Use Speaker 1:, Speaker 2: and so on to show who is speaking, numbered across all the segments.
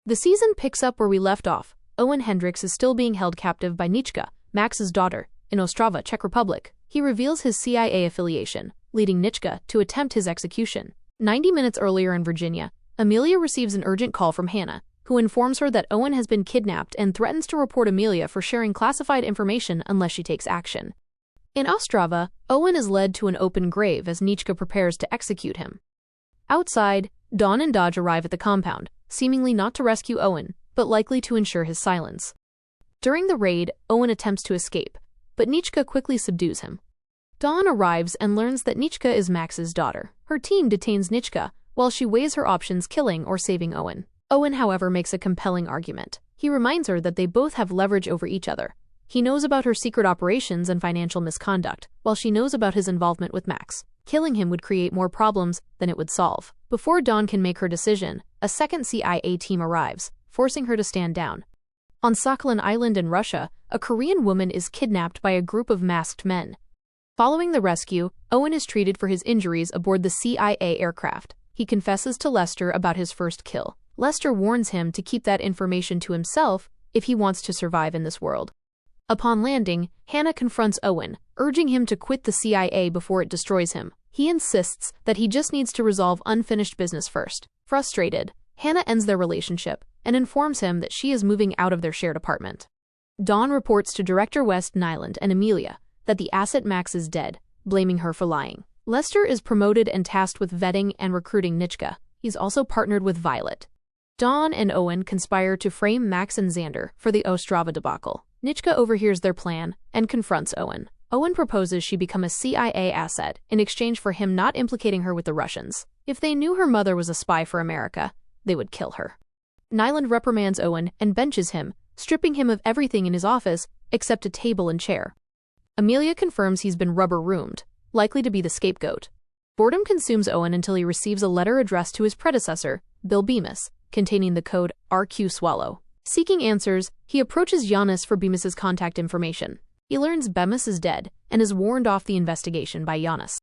Speaker 1: The season picks up where we left off. Owen Hendricks is still being held captive by Nička, Max's daughter, in Ostrava, Czech Republic. He reveals his CIA affiliation, leading Nička to attempt his execution. 90 minutes earlier in Virginia, Amelia receives an urgent call from Hannah, who informs her that Owen has been kidnapped and threatens to report Amelia for sharing classified information unless she takes action. In Ostrava, Owen is led to an open grave as Nička prepares to execute him. Outside, Dawn and Dodge arrive at the compound, seemingly not to rescue Owen, but likely to ensure his silence. During the raid, Owen attempts to escape, but Nička quickly subdues him. Dawn arrives and learns that Nička is Max's daughter. Her team detains Nička while she weighs her options, killing or saving Owen. Owen, however, makes a compelling argument. He reminds her that they both have leverage over each other. He knows about her secret operations and financial misconduct, while she knows about his involvement with Max. Killing him would create more problems than it would solve. Before Dawn can make her decision, a second CIA team arrives, forcing her to stand down. On Sakhalin Island in Russia, a Korean woman is kidnapped by a group of masked men. Following the rescue, Owen is treated for his injuries aboard the CIA aircraft. He confesses to Lester about his first kill. Lester warns him to keep that information to himself if he wants to survive in this world. Upon landing, Hannah confronts Owen, urging him to quit the CIA before it destroys him. He insists that he just needs to resolve unfinished business first. Frustrated, Hannah ends their relationship and informs him that she is moving out of their shared apartment. Dawn reports to Director West Nyland and Amelia that the asset Max is dead, blaming her for lying. Lester is promoted and tasked with vetting and recruiting Nička. He's also partnered with Violet. Dawn and Owen conspire to frame Max and Xander for the Ostrava debacle. Nička overhears their plan and confronts Owen. Owen proposes she become a CIA asset in exchange for him not implicating her with the Russians. If they knew her mother was a spy for America, they would kill her. Nyland reprimands Owen and benches him, stripping him of everything in his office except a table and chair. Amelia confirms he's been rubber-roomed, likely to be the scapegoat. Boredom consumes Owen until he receives a letter addressed to his predecessor, Bill Bemis, containing the code RQ Swallow. Seeking answers, he approaches Giannis for Bemis's contact information. He learns Bemis is dead and is warned off the investigation by Giannis.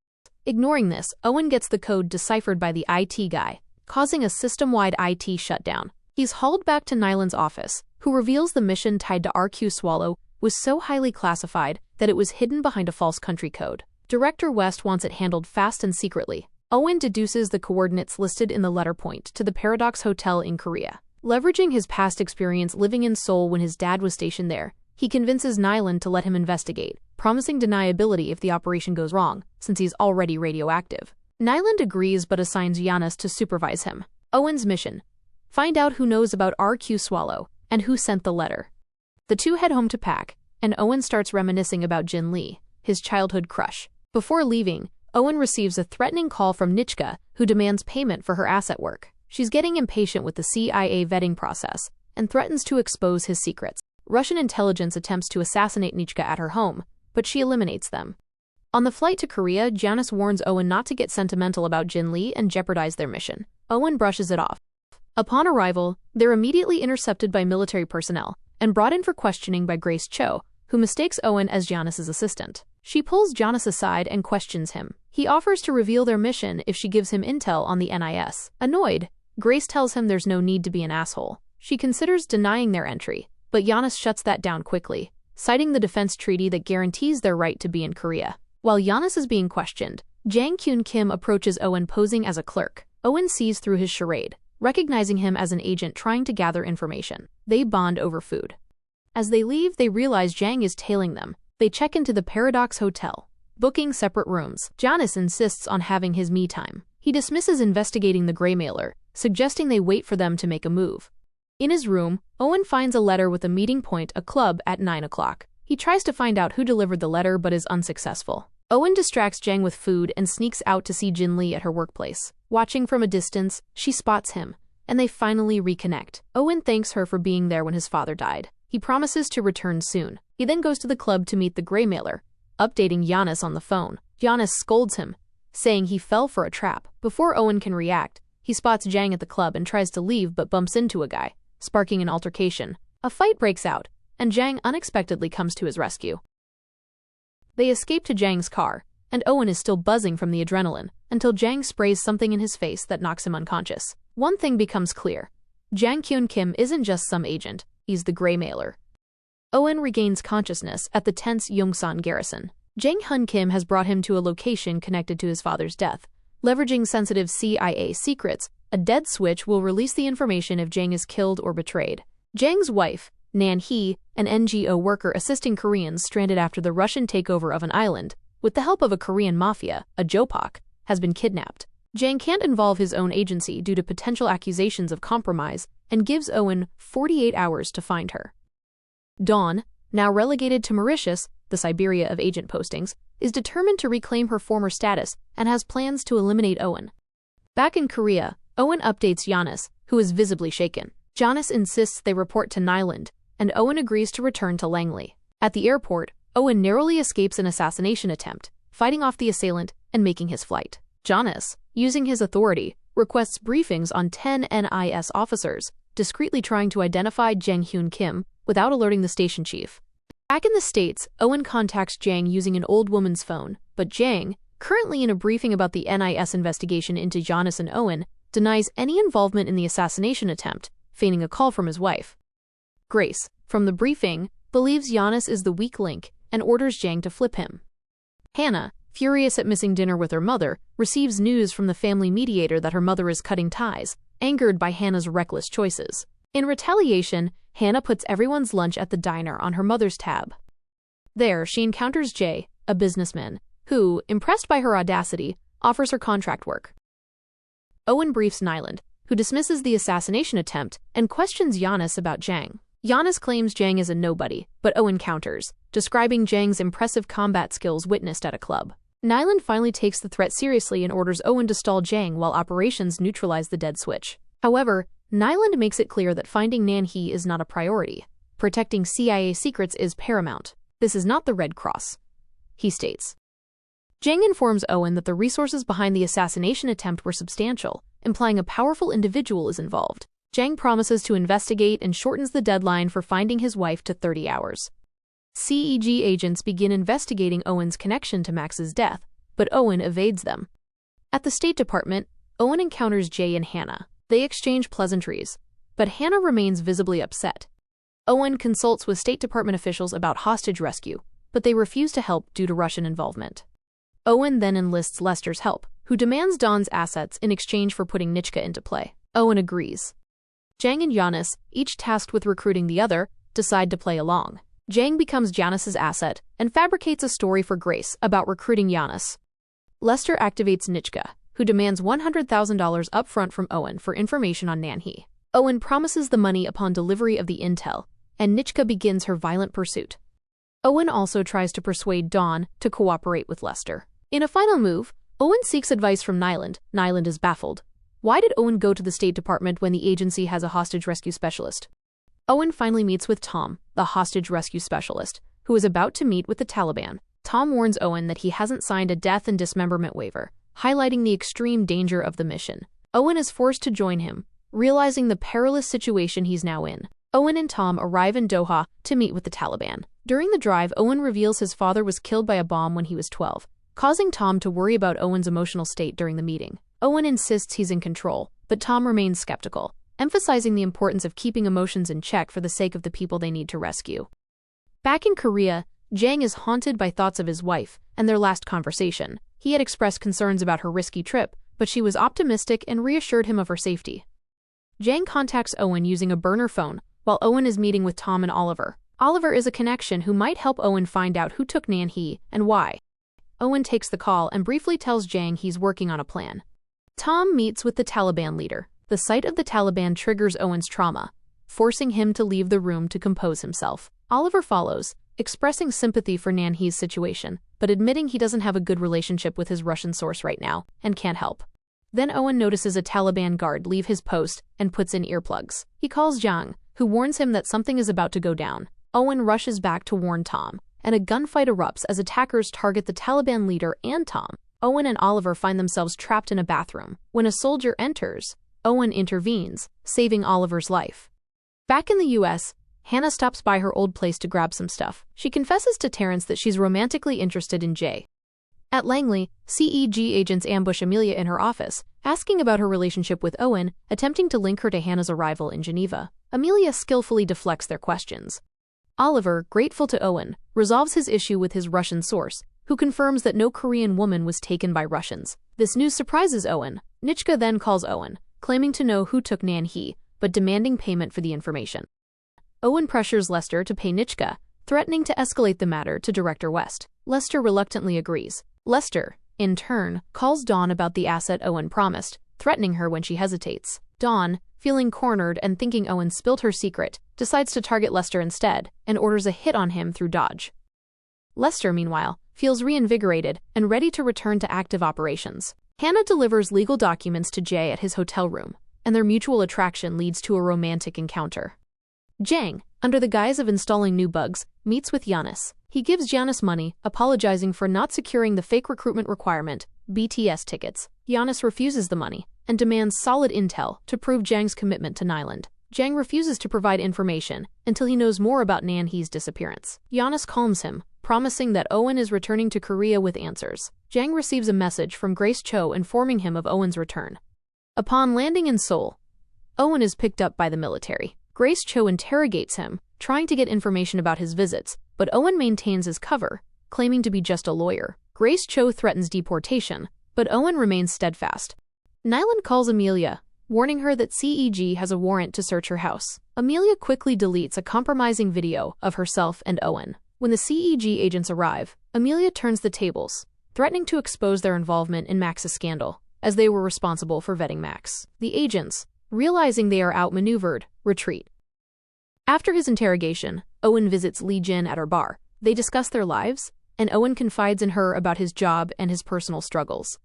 Speaker 1: Ignoring this, Owen gets the code deciphered by the IT guy, causing a system-wide IT shutdown. He's hauled back to Nyland's office, who reveals the mission tied to RQ Swallow was so highly classified that it was hidden behind a false country code. Director West wants it handled fast and secretly. Owen deduces the coordinates listed in the letter point to the Paradox Hotel in Korea. Leveraging his past experience living in Seoul when his dad was stationed there, he convinces Nyland to let him investigate, promising deniability if the operation goes wrong, since he's already radioactive. Nyland agrees but assigns Giannis to supervise him. Owen's mission: find out who knows about RQ Swallow and who sent the letter. The two head home to pack, and Owen starts reminiscing about Jin Lee, his childhood crush. Before leaving, Owen receives a threatening call from Nička, who demands payment for her asset work. She's getting impatient with the CIA vetting process and threatens to expose his secrets. Russian intelligence attempts to assassinate Nička at her home, but she eliminates them. On the flight to Korea, Giannis warns Owen not to get sentimental about Jin Lee and jeopardize their mission. Owen brushes it off. Upon arrival, they're immediately intercepted by military personnel and brought in for questioning by Grace Cho, who mistakes Owen as Giannis's assistant. She pulls Giannis aside and questions him. He offers to reveal their mission if she gives him intel on the NIS. Annoyed, Grace tells him there's no need to be an asshole. She considers denying their entry, but Giannis shuts that down quickly, citing the defense treaty that guarantees their right to be in Korea. While Giannis is being questioned, Jang Kyun Kim approaches Owen posing as a clerk. Owen sees through his charade, recognizing him as an agent trying to gather information. They bond over food. As they leave, they realize Jang is tailing them. They check into the Paradox Hotel, booking separate rooms. Giannis insists on having his me time. He dismisses investigating the gray mailer, suggesting they wait for them to make a move. In his room, Owen finds a letter with a meeting point, a club, at 9 o'clock. He tries to find out who delivered the letter but is unsuccessful. Owen distracts Jang with food and sneaks out to see Jin Lee at her workplace. Watching from a distance, she spots him, and they finally reconnect. Owen thanks her for being there when his father died. He promises to return soon. He then goes to the club to meet the gray mailer, updating Giannis on the phone. Giannis scolds him, saying he fell for a trap. Before Owen can react, he spots Jang at the club and tries to leave but bumps into a guy, sparking an altercation. A fight breaks out, and Jang unexpectedly comes to his rescue. They escape to Jang's car, and Owen is still buzzing from the adrenaline, until Jang sprays something in his face that knocks him unconscious. One thing becomes clear: Jang Hyun Kim isn't just some agent, he's the gray mailer. Owen regains consciousness at the tense Yongsan garrison. Jang Hyun Kim has brought him to a location connected to his father's death. Leveraging sensitive CIA secrets, a dead switch will release the information if Jang is killed or betrayed. Jang's wife, Nan Hee, an NGO worker assisting Koreans stranded after the Russian takeover of an island, with the help of a Korean mafia, a Jopak, has been kidnapped. Jang can't involve his own agency due to potential accusations of compromise and gives Owen 48 hours to find her. Dawn, now relegated to Mauritius, the Siberia of agent postings, is determined to reclaim her former status and has plans to eliminate Owen. Back in Korea, Owen updates Giannis, who is visibly shaken. Giannis insists they report to Nyland, and Owen agrees to return to Langley. At the airport, Owen narrowly escapes an assassination attempt, fighting off the assailant and making his flight. Giannis, using his authority, requests briefings on 10 NIS officers, discreetly trying to identify Jang Hyun Kim without alerting the station chief. Back in the States, Owen contacts Jang using an old woman's phone, but Jang, currently in a briefing about the NIS investigation into Giannis and Owen, denies any involvement in the assassination attempt, feigning a call from his wife. Grace, from the briefing, believes Giannis is the weak link and orders Jang to flip him. Hannah, furious at missing dinner with her mother, receives news from the family mediator that her mother is cutting ties, angered by Hannah's reckless choices. In retaliation, Hannah puts everyone's lunch at the diner on her mother's tab. There, she encounters Jay, a businessman, who, impressed by her audacity, offers her contract work. Owen briefs Nyland, who dismisses the assassination attempt and questions Giannis about Jang. Giannis claims Jang is a nobody, but Owen counters, describing Jang's impressive combat skills witnessed at a club. Nyland finally takes the threat seriously and orders Owen to stall Jang while operations neutralize the dead switch. However, Nyland makes it clear that finding Nan Hee is not a priority. Protecting CIA secrets is paramount. This is not the Red Cross, he states. Jang informs Owen that the resources behind the assassination attempt were substantial, implying a powerful individual is involved. Jang promises to investigate and shortens the deadline for finding his wife to 30 hours. CEG agents begin investigating Owen's connection to Max's death, but Owen evades them. At the State Department, Owen encounters Jay and Hannah. They exchange pleasantries, but Hannah remains visibly upset. Owen consults with State Department officials about hostage rescue, but they refuse to help due to Russian involvement. Owen then enlists Lester's help, who demands Dawn's assets in exchange for putting Nichka into play. Owen agrees. Jang and Giannis, each tasked with recruiting the other, decide to play along. Jang becomes Giannis's asset and fabricates a story for Grace about recruiting Giannis. Lester activates Nichka, who demands $100,000 upfront from Owen for information on Nan Hee. Owen promises the money upon delivery of the intel, and Nichka begins her violent pursuit. Owen also tries to persuade Dawn to cooperate with Lester. In a final move, Owen seeks advice from Nyland. Nyland is baffled. Why did Owen go to the State Department when the agency has a hostage rescue specialist? Owen finally meets with Tom, the hostage rescue specialist, who is about to meet with the Taliban. Tom warns Owen that he hasn't signed a death and dismemberment waiver, highlighting the extreme danger of the mission. Owen is forced to join him, realizing the perilous situation he's now in. Owen and Tom arrive in Doha to meet with the Taliban. During the drive, Owen reveals his father was killed by a bomb when he was 12, causing Tom to worry about Owen's emotional state during the meeting. Owen insists he's in control, but Tom remains skeptical, emphasizing the importance of keeping emotions in check for the sake of the people they need to rescue. Back in Korea, Jang is haunted by thoughts of his wife and their last conversation. He had expressed concerns about her risky trip, but she was optimistic and reassured him of her safety. Jang contacts Owen using a burner phone, while Owen is meeting with Tom and Oliver. Oliver is a connection who might help Owen find out who took Nan Hee and why. Owen takes the call and briefly tells Jang he's working on a plan. Tom meets with the Taliban leader. The sight of the Taliban triggers Owen's trauma, forcing him to leave the room to compose himself. Oliver follows, expressing sympathy for Nan Hee's situation, but admitting he doesn't have a good relationship with his Russian source right now and can't help. Then Owen notices a Taliban guard leave his post and puts in earplugs. He calls Jang, who warns him that something is about to go down. Owen rushes back to warn Tom, and a gunfight erupts as attackers target the Taliban leader and Tom. Owen and Oliver find themselves trapped in a bathroom. When a soldier enters, Owen intervenes, saving Oliver's life. Back in the US, Hannah stops by her old place to grab some stuff. She confesses to Terrence that she's romantically interested in Jay. At Langley, CEG agents ambush Amelia in her office, asking about her relationship with Owen, attempting to link her to Hannah's arrival in Geneva. Amelia skillfully deflects their questions. Oliver, grateful to Owen, resolves his issue with his Russian source, who confirms that no Korean woman was taken by Russians. This news surprises Owen. Nichka then calls Owen, claiming to know who took Nan-hee, but demanding payment for the information. Owen pressures Lester to pay Nichka, threatening to escalate the matter to Director West. Lester reluctantly agrees. Lester, in turn, calls Dawn about the asset Owen promised, threatening her when she hesitates. Dawn, feeling cornered and thinking Owen spilled her secret, decides to target Lester instead and orders a hit on him through dodge. Lester, meanwhile, feels reinvigorated and ready to return to active operations. Hannah delivers legal documents to Jay at his hotel room, and their mutual attraction leads to a romantic encounter. Jang, under the guise of installing new bugs, meets with Giannis. He gives Giannis money, apologizing for not securing the fake recruitment requirement, BTS tickets. Giannis refuses the money and demands solid intel to prove Jang's commitment to Nyland. Jang refuses to provide information until he knows more about Nan-hee's disappearance. Giannis calms him, promising that Owen is returning to Korea with answers. Jang receives a message from Grace Cho informing him of Owen's return. Upon landing in Seoul, Owen is picked up by the military. Grace Cho interrogates him, trying to get information about his visits, but Owen maintains his cover, claiming to be just a lawyer. Grace Cho threatens deportation, but Owen remains steadfast. Nyland calls Amelia, warning her that CEG has a warrant to search her house. Amelia quickly deletes a compromising video of herself and Owen. When the CEG agents arrive, Amelia turns the tables, threatening to expose their involvement in Max's scandal, as they were responsible for vetting Max. The agents, realizing they are outmaneuvered, retreat. After his interrogation, Owen visits Lee Jin at her bar. They discuss their lives, and Owen confides in her about his job and his personal struggles.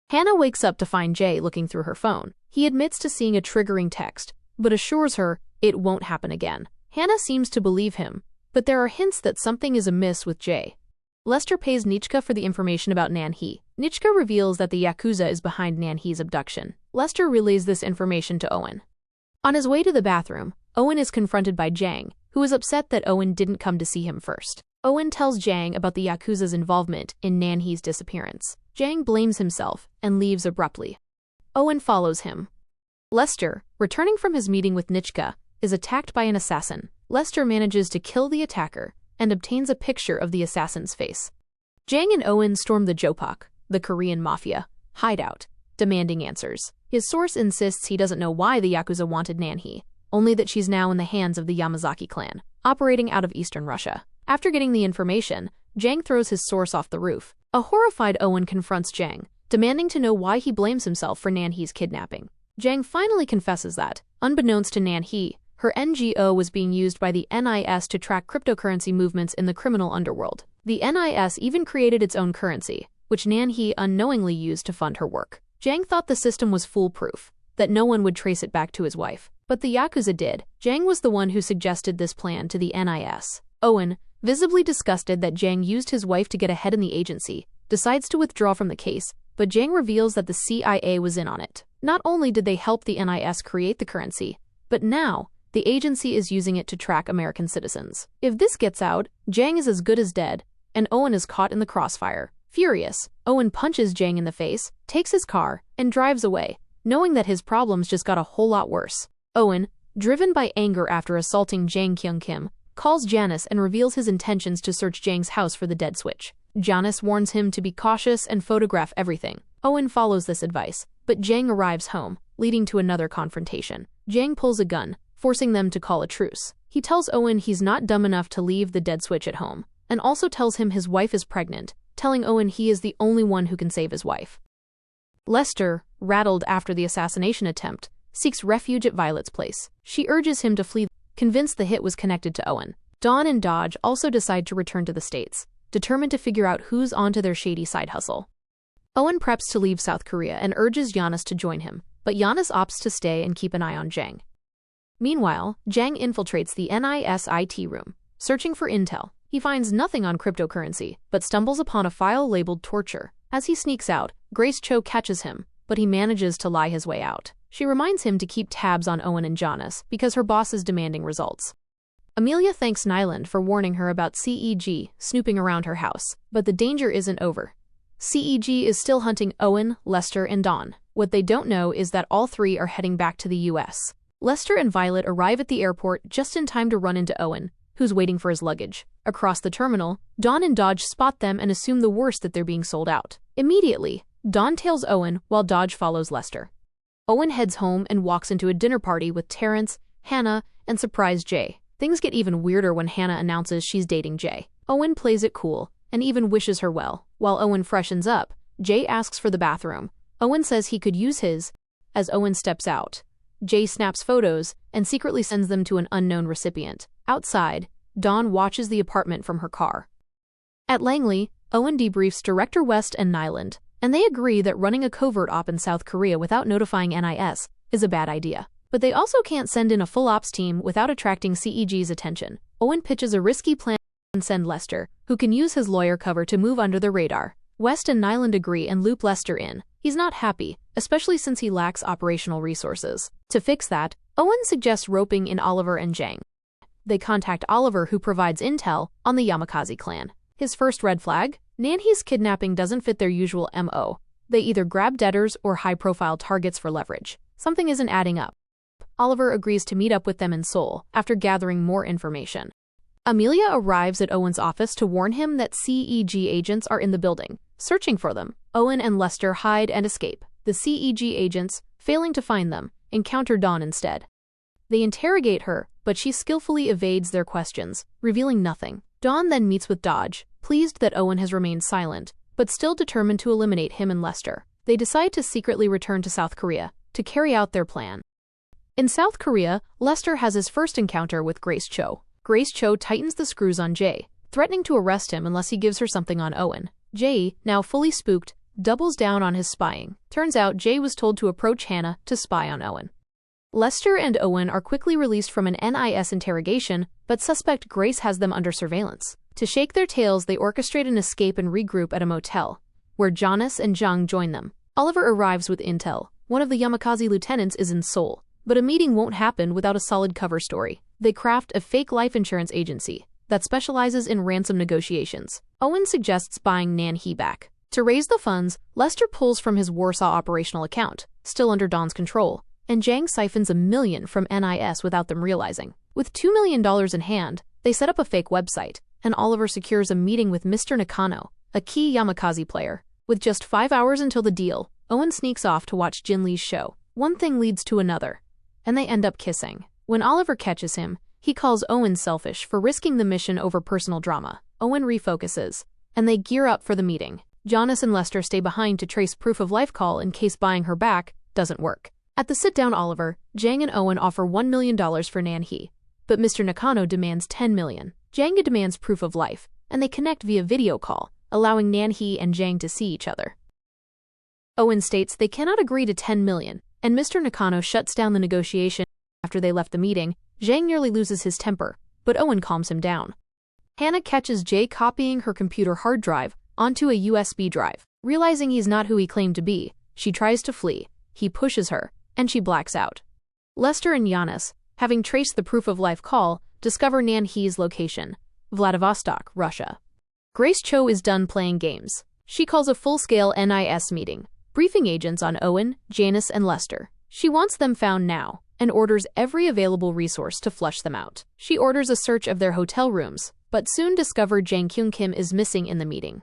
Speaker 1: Hannah wakes up to find Jay looking through her phone. He admits to seeing a triggering text, but assures her it won't happen again. Hannah seems to believe him, but there are hints that something is amiss with Jay. Lester pays Nichka for the information about Nan-hee. Nichka reveals that the Yakuza is behind Nan-hee's abduction. Lester relays this information to Owen. On his way to the bathroom, Owen is confronted by Jang, who is upset that Owen didn't come to see him first. Owen tells Jang about the Yakuza's involvement in Nan-hee's disappearance. Jang blames himself and leaves abruptly. Owen follows him. Lester, returning from his meeting with Nichka, is attacked by an assassin. Lester manages to kill the attacker and obtains a picture of the assassin's face. Jang and Owen storm the Jopak, the Korean mafia, hideout, demanding answers. His source insists he doesn't know why the Yakuza wanted Nan-hee, only that she's now in the hands of the Yamazaki clan, operating out of eastern Russia. After getting the information, Jang throws his source off the roof. A horrified Owen confronts Jang, demanding to know why he blames himself for Nan-hee's kidnapping. Jang finally confesses that, unbeknownst to Nan-hee, her NGO was being used by the NIS to track cryptocurrency movements in the criminal underworld. The NIS even created its own currency, which Nan-hee unknowingly used to fund her work. Jang thought the system was foolproof, that no one would trace it back to his wife. But the Yakuza did. Jang was the one who suggested this plan to the NIS. Owen, visibly disgusted that Jang used his wife to get ahead in the agency, decides to withdraw from the case, but Jang reveals that the CIA was in on it. Not only did they help the NIS create the currency, but now, the agency is using it to track American citizens. If this gets out, Jang is as good as dead, and Owen is caught in the crossfire. Furious, Owen punches Jang in the face, takes his car, and drives away, knowing that his problems just got a whole lot worse. Owen, driven by anger after assaulting Jang Kyung-kim, calls Janice and reveals his intentions to search Jang's house for the dead switch. Janice warns him to be cautious and photograph everything. Owen follows this advice, but Jang arrives home, leading to another confrontation. Jang pulls a gun, forcing them to call a truce. He tells Owen he's not dumb enough to leave the dead switch at home, and also tells him his wife is pregnant, telling Owen he is the only one who can save his wife. Lester, rattled after the assassination attempt, seeks refuge at Violet's place. She urges him to flee, convinced the hit was connected to Owen. Dawn and Dodge also decide to return to the States, determined to figure out who's onto their shady side hustle. Owen preps to leave South Korea and urges Giannis to join him, but Giannis opts to stay and keep an eye on Jang. Meanwhile, Jang infiltrates the NIS IT room, searching for intel. He finds nothing on cryptocurrency, but stumbles upon a file labeled torture. As he sneaks out, Grace Cho catches him, but he manages to lie his way out. She reminds him to keep tabs on Owen and Giannis because her boss is demanding results. Amelia thanks Nyland for warning her about CEG snooping around her house, but the danger isn't over. CEG is still hunting Owen, Lester, and Dawn. What they don't know is that all three are heading back to the US. Lester and Violet arrive at the airport just in time to run into Owen, who's waiting for his luggage. Across the terminal, Dawn and Dodge spot them and assume the worst, that they're being sold out. Immediately, Dawn tails Owen while Dodge follows Lester. Owen heads home and walks into a dinner party with Terrence, Hannah, and surprise Jay. Things get even weirder when Hannah announces she's dating Jay. Owen plays it cool and even wishes her well. While Owen freshens up, Jay asks for the bathroom. Owen says he could use his. As Owen steps out, Jay snaps photos and secretly sends them to an unknown recipient. Outside, Dawn watches the apartment from her car. At Langley, Owen debriefs Director West and Nyland, and they agree that running a covert op in South Korea without notifying NIS is a bad idea. But they also can't send in a full ops team without attracting CEG's attention. Owen pitches a risky plan and send Lester, who can use his lawyer cover to move under the radar. West and Nyland agree and loop Lester in. He's not happy, especially since he lacks operational resources. To fix that, Owen suggests roping in Oliver and Jang. They contact Oliver, who provides intel on the Yamakasi clan. His first red flag? Nanhee's kidnapping doesn't fit their usual MO. They either grab debtors or high-profile targets for leverage. Something isn't adding up. Oliver agrees to meet up with them in Seoul after gathering more information. Amelia arrives at Owen's office to warn him that CEG agents are in the building, searching for them. Owen and Lester hide and escape. The CEG agents, failing to find them, encounter Dawn instead. They interrogate her, but she skillfully evades their questions, revealing nothing. Dawn then meets with Dodge, pleased that Owen has remained silent, but still determined to eliminate him and Lester. They decide to secretly return to South Korea to carry out their plan. In South Korea, Lester has his first encounter with Grace Cho. Grace Cho tightens the screws on Jay, threatening to arrest him unless he gives her something on Owen. Jay, now fully spooked, doubles down on his spying. Turns out Jay was told to approach Hannah to spy on Owen. Lester and Owen are quickly released from an NIS interrogation, but suspect Grace has them under surveillance. To shake their tails, they orchestrate an escape and regroup at a motel, where Jonas and Jung join them. Oliver arrives with intel. One of the Yamakasi lieutenants is in Seoul, but a meeting won't happen without a solid cover story. They craft a fake life insurance agency that specializes in ransom negotiations. Owen suggests buying Nanhee back. To raise the funds, Lester pulls from his Warsaw operational account, still under Dawn's control, and Jang siphons $1 million from NIS without them realizing. With $2 million in hand, they set up a fake website, and Oliver secures a meeting with Mr. Nakano, a key Yamakasi player. With just 5 hours until the deal, Owen sneaks off to watch Jin Lee's show. One thing leads to another, and they end up kissing. When Oliver catches him, he calls Owen selfish for risking the mission over personal drama. Owen refocuses, and they gear up for the meeting. Jonas and Lester stay behind to trace proof of life call in case buying her back doesn't work. At the sit-down Oliver, Jang and Owen offer $1 million for Nanhee, but Mr. Nakano demands $10 million. Jang demands proof of life, and they connect via video call, allowing Nanhee and Jang to see each other. Owen states they cannot agree to $10 million, and Mr. Nakano shuts down the negotiation. After they left the meeting, Jang nearly loses his temper, but Owen calms him down. Hannah catches Jay copying her computer hard drive onto a USB drive. Realizing he's not who he claimed to be, she tries to flee. He pushes her, and she blacks out. Lester and Giannis, having traced the proof of life call, discover Nanhee's location, Vladivostok, Russia. Grace Cho is done playing games. She calls a full-scale NIS meeting, briefing agents on Owen, Janice, and Lester. She wants them found now, and orders every available resource to flush them out. She orders a search of their hotel rooms, but soon discover Jang Kyung Kim is missing in the meeting.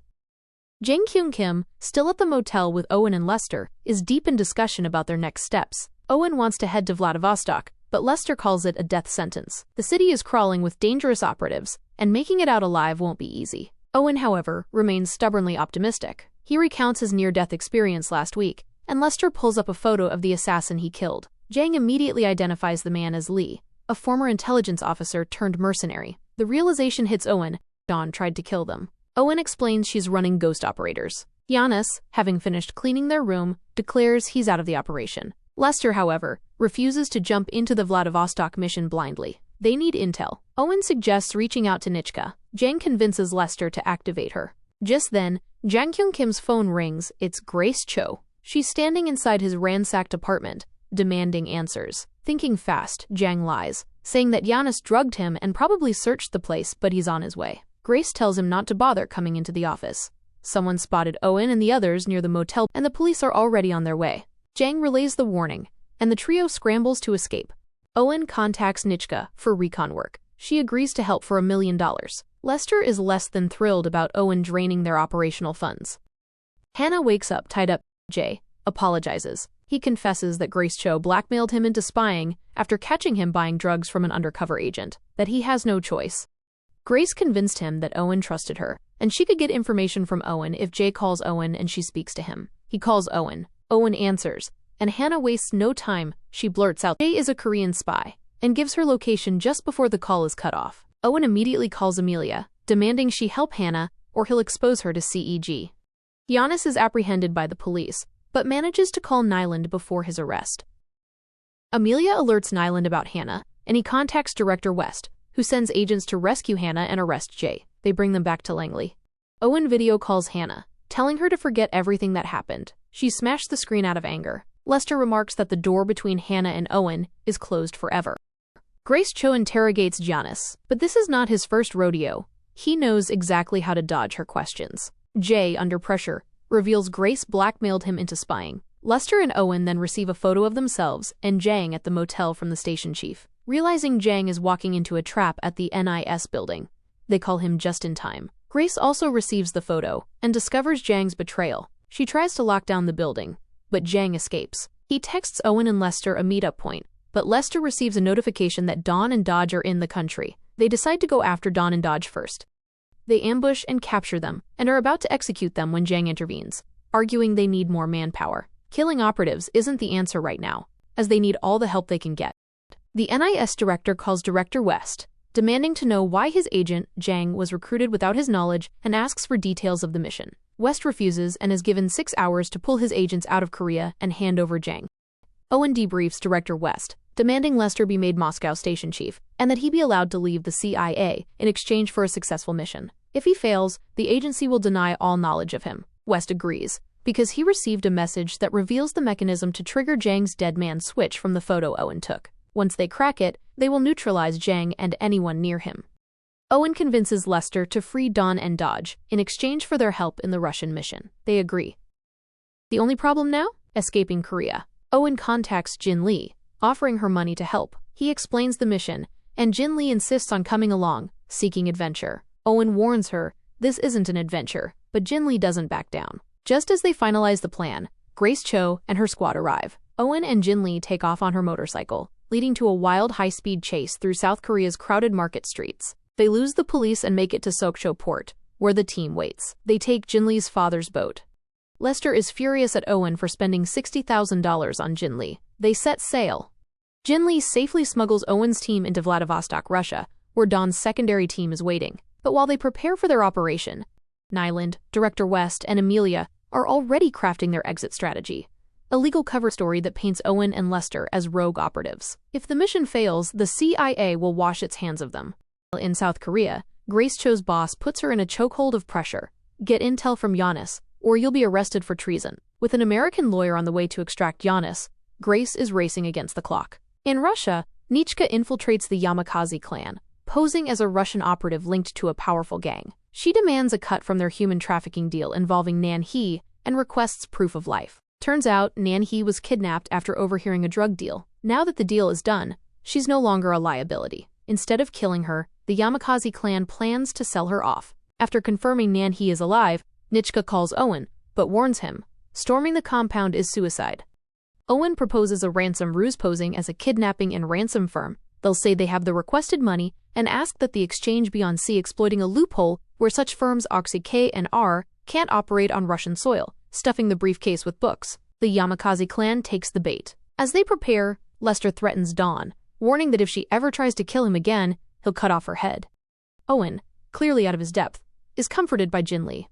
Speaker 1: Jang Kyung Kim, still at the motel with Owen and Lester, is deep in discussion about their next steps. Owen wants to head to Vladivostok, but Lester calls it a death sentence. The city is crawling with dangerous operatives, and making it out alive won't be easy. Owen, however, remains stubbornly optimistic. He recounts his near-death experience last week, and Lester pulls up a photo of the assassin he killed. Jang immediately identifies the man as Lee, a former intelligence officer turned mercenary. The realization hits Owen. Dawn tried to kill them. Owen explains she's running ghost operators. Giannis, having finished cleaning their room, declares he's out of the operation. Lester, however, refuses to jump into the Vladivostok mission blindly. They need intel. Owen suggests reaching out to Nichka. Jang convinces Lester to activate her. Just then, Jang Kyung Kim's phone rings. It's Grace Cho. She's standing inside his ransacked apartment, demanding answers. Thinking fast, Jang lies, saying that Giannis drugged him and probably searched the place, but he's on his way. Grace tells him not to bother coming into the office. Someone spotted Owen and the others near the motel, and the police are already on their way. Jang relays the warning, and the trio scrambles to escape. Owen contacts Nichka for recon work. She agrees to help for $1 million. Lester is less than thrilled about Owen draining their operational funds. Hannah wakes up tied up. Jay apologizes. He confesses that Grace Cho blackmailed him into spying after catching him buying drugs from an undercover agent, that he has no choice. Grace convinced him that Owen trusted her, and she could get information from Owen if Jay calls Owen and she speaks to him. He calls Owen. Owen answers, and Hannah wastes no time. She blurts out Jay is a Korean spy, and gives her location just before the call is cut off. Owen immediately calls Amelia, demanding she help Hannah or he'll expose her to CEG. Giannis is apprehended by the police, but manages to call Nyland before his arrest. Amelia alerts Nyland about Hannah, and he contacts Director West, who sends agents to rescue Hannah and arrest Jay. They bring them back to Langley. Owen video calls Hannah, telling her to forget everything that happened. She smashed the screen out of anger. Lester remarks that the door between Hannah and Owen is closed forever. Grace Cho interrogates Giannis, but this is not his first rodeo. He knows exactly how to dodge her questions. Jay, under pressure, reveals Grace blackmailed him into spying. Lester and Owen then receive a photo of themselves and Jang at the motel from the station chief. Realizing Jang is walking into a trap at the NIS building, they call him just in time. Grace also receives the photo and discovers Jang's betrayal. She tries to lock down the building, but Jang escapes. He texts Owen and Lester a meetup point, but Lester receives a notification that Dawn and Dodge are in the country. They decide to go after Dawn and Dodge first. They ambush and capture them, and are about to execute them when Jang intervenes, arguing they need more manpower. Killing operatives isn't the answer right now, as they need all the help they can get. The NIS director calls Director West, demanding to know why his agent, Jang, was recruited without his knowledge and asks for details of the mission. West refuses and is given 6 hours to pull his agents out of Korea and hand over Jang. Owen debriefs Director West, demanding Lester be made Moscow station chief and that he be allowed to leave the CIA in exchange for a successful mission. If he fails, the agency will deny all knowledge of him. West agrees, because he received a message that reveals the mechanism to trigger Jang's dead man switch from the photo Owen took. Once they crack it, they will neutralize Jang and anyone near him. Owen convinces Lester to free Dawn and Dodge in exchange for their help in the Russian mission. They agree. The only problem now? Escaping Korea. Owen contacts Jin Lee, offering her money to help. He explains the mission, and Jin Lee insists on coming along, seeking adventure. Owen warns her, this isn't an adventure, but Jin Lee doesn't back down. Just as they finalize the plan, Grace Cho and her squad arrive. Owen and Jin Lee take off on her motorcycle, leading to a wild high-speed chase through South Korea's crowded market streets. They lose the police and make it to Sokcho port, where the team waits. They take Jin Lee's father's boat. Lester is furious at Owen for spending $60,000 on Jin Lee. They set sail. Jin Lee safely smuggles Owen's team into Vladivostok, Russia, where Dawn's secondary team is waiting. But while they prepare for their operation, Nyland, Director West, and Amelia are already crafting their exit strategy. A legal cover story that paints Owen and Lester as rogue operatives. If the mission fails, the CIA will wash its hands of them. In South Korea, Grace Cho's boss puts her in a chokehold of pressure. Get intel from Giannis, or you'll be arrested for treason. With an American lawyer on the way to extract Giannis, Grace is racing against the clock. In Russia, Nichka infiltrates the Yamakasi clan, posing as a Russian operative linked to a powerful gang. She demands a cut from their human trafficking deal involving Nan Hee and requests proof of life. Turns out, Nan Hee was kidnapped after overhearing a drug deal. Now that the deal is done, she's no longer a liability. Instead of killing her, the Yamakasi clan plans to sell her off. After confirming Nan Hee is alive, Nichka calls Owen, but warns him. Storming the compound is suicide. Owen proposes a ransom ruse posing as a kidnapping and ransom firm. They'll say they have the requested money and ask that the exchange be on sea, exploiting a loophole where such firms Oxy K and R can't operate on Russian soil, stuffing the briefcase with books. The Yamakasi clan takes the bait. As they prepare, Lester threatens Dawn, warning that if she ever tries to kill him again, he'll cut off her head. Owen, clearly out of his depth, is comforted by Jin Lee.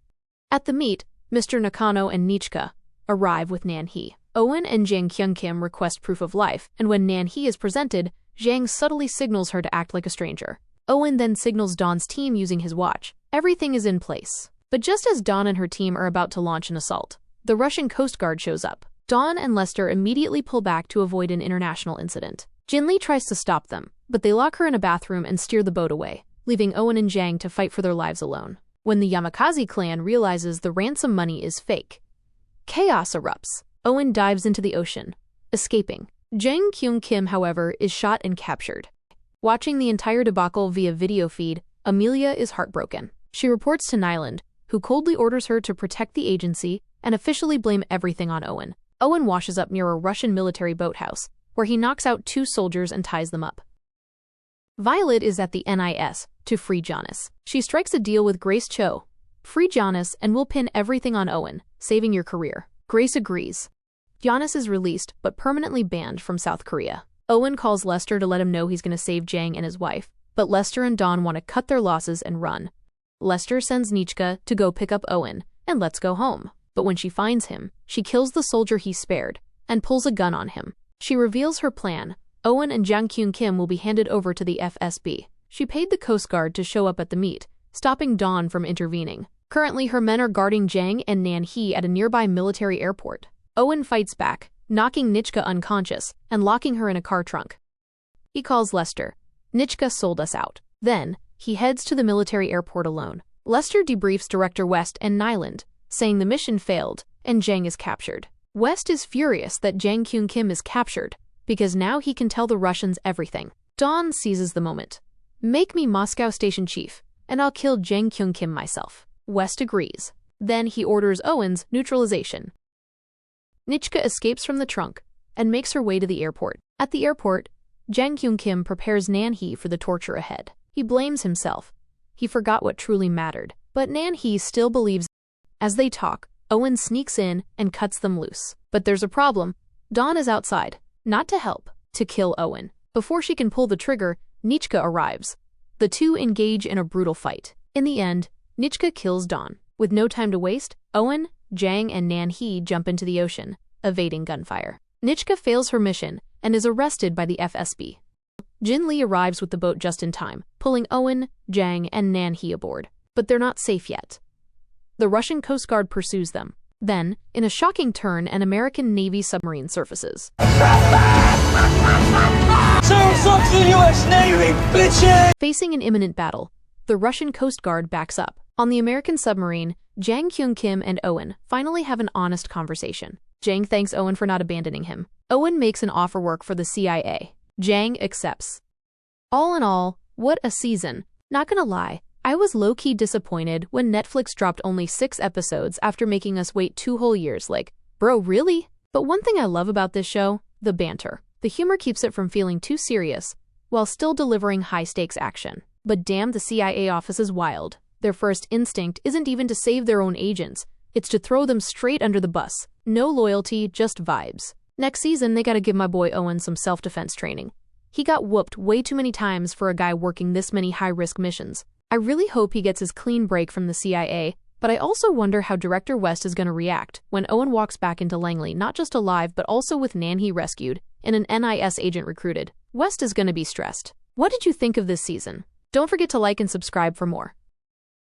Speaker 1: At the meet, Mr. Nakano and Nichka arrive with Nan Hee. Owen and Jang Kyung Kim request proof of life, and when Nan Hee is presented, Jang subtly signals her to act like a stranger. Owen then signals Dawn's team using his watch. Everything is in place. But just as Dawn and her team are about to launch an assault, the Russian Coast Guard shows up. Dawn and Lester immediately pull back to avoid an international incident. Jin Lee tries to stop them, but they lock her in a bathroom and steer the boat away, leaving Owen and Jang to fight for their lives alone. When the Yamakaze clan realizes the ransom money is fake, chaos erupts. Owen dives into the ocean, escaping. Jang Kyung-kim, however, is shot and captured. Watching the entire debacle via video feed, Amelia is heartbroken. She reports to Nyland, who coldly orders her to protect the agency and officially blame everything on Owen. Owen washes up near a Russian military boathouse, where he knocks out 2 soldiers and ties them up. Violet is at the NIS to free Jonas. She strikes a deal with Grace Cho. Free Jonas and we'll pin everything on Owen, saving your career. Grace agrees. Jonas is released but permanently banned from South Korea. Owen calls Lester to let him know he's going to save Jang and his wife, but Lester and Dawn want to cut their losses and run. Lester sends Nichka to go pick up Owen and let's go home. But when she finds him, she kills the soldier he spared and pulls a gun on him. She reveals her plan. Owen and Jang Kyung-kim will be handed over to the FSB. She paid the Coast Guard to show up at the meet, stopping Dawn from intervening. Currently, her men are guarding Jang and Nan-hee at a nearby military airport. Owen fights back, knocking Nichka unconscious and locking her in a car trunk. He calls Lester. Nichka sold us out. Then, he heads to the military airport alone. Lester debriefs Director West and Nyland, saying the mission failed and Jang is captured. West is furious that Jang Kyung-kim is captured, because now he can tell the Russians everything. Dawn seizes the moment. Make me Moscow Station Chief, and I'll kill Jang Kyung-kim myself. West agrees. Then he orders Owen's neutralization. Nichka escapes from the trunk and makes her way to the airport. At the airport, Jang Kyung-kim prepares Nan-hee for the torture ahead. He blames himself. He forgot what truly mattered, but Nan-hee still believes. As they talk, Owen sneaks in and cuts them loose. But there's a problem. Dawn is outside. Not to help, to kill Owen. Before she can pull the trigger, Nichka arrives. The two engage in a brutal fight. In the end, Nichka kills Dawn. With no time to waste, Owen, Jang, and Nan-hee jump into the ocean, evading gunfire. Nichka fails her mission and is arrested by the FSB. Jin Lee arrives with the boat just in time, pulling Owen, Jang, and Nan-hee aboard. But they're not safe yet. The Russian Coast Guard pursues them. Then, in a shocking turn, an American Navy submarine surfaces.
Speaker 2: US Navy, bitches!
Speaker 1: Facing an imminent battle, the Russian Coast Guard backs up. On the American submarine, Jang Kyung-kim and Owen finally have an honest conversation. Jang thanks Owen for not abandoning him. Owen makes an offer work for the CIA. Jang accepts. All in all, what a season. Not gonna lie, I was low-key disappointed when Netflix dropped only 6 episodes after making us wait 2 whole years. Like, bro, really? But one thing I love about this show, the banter. The humor keeps it from feeling too serious, while still delivering high-stakes action. But damn, the CIA office is wild. Their first instinct isn't even to save their own agents, it's to throw them straight under the bus. No loyalty, just vibes. Next season, they gotta give my boy Owen some self-defense training. He got whooped way too many times for a guy working this many high-risk missions. I really hope he gets his clean break from the CIA, but I also wonder how Director West is going to react when Owen walks back into Langley not just alive but also with Nan-hee rescued and an NIS agent recruited. West is going to be stressed. What did you think of this season? Don't forget to like and subscribe for more.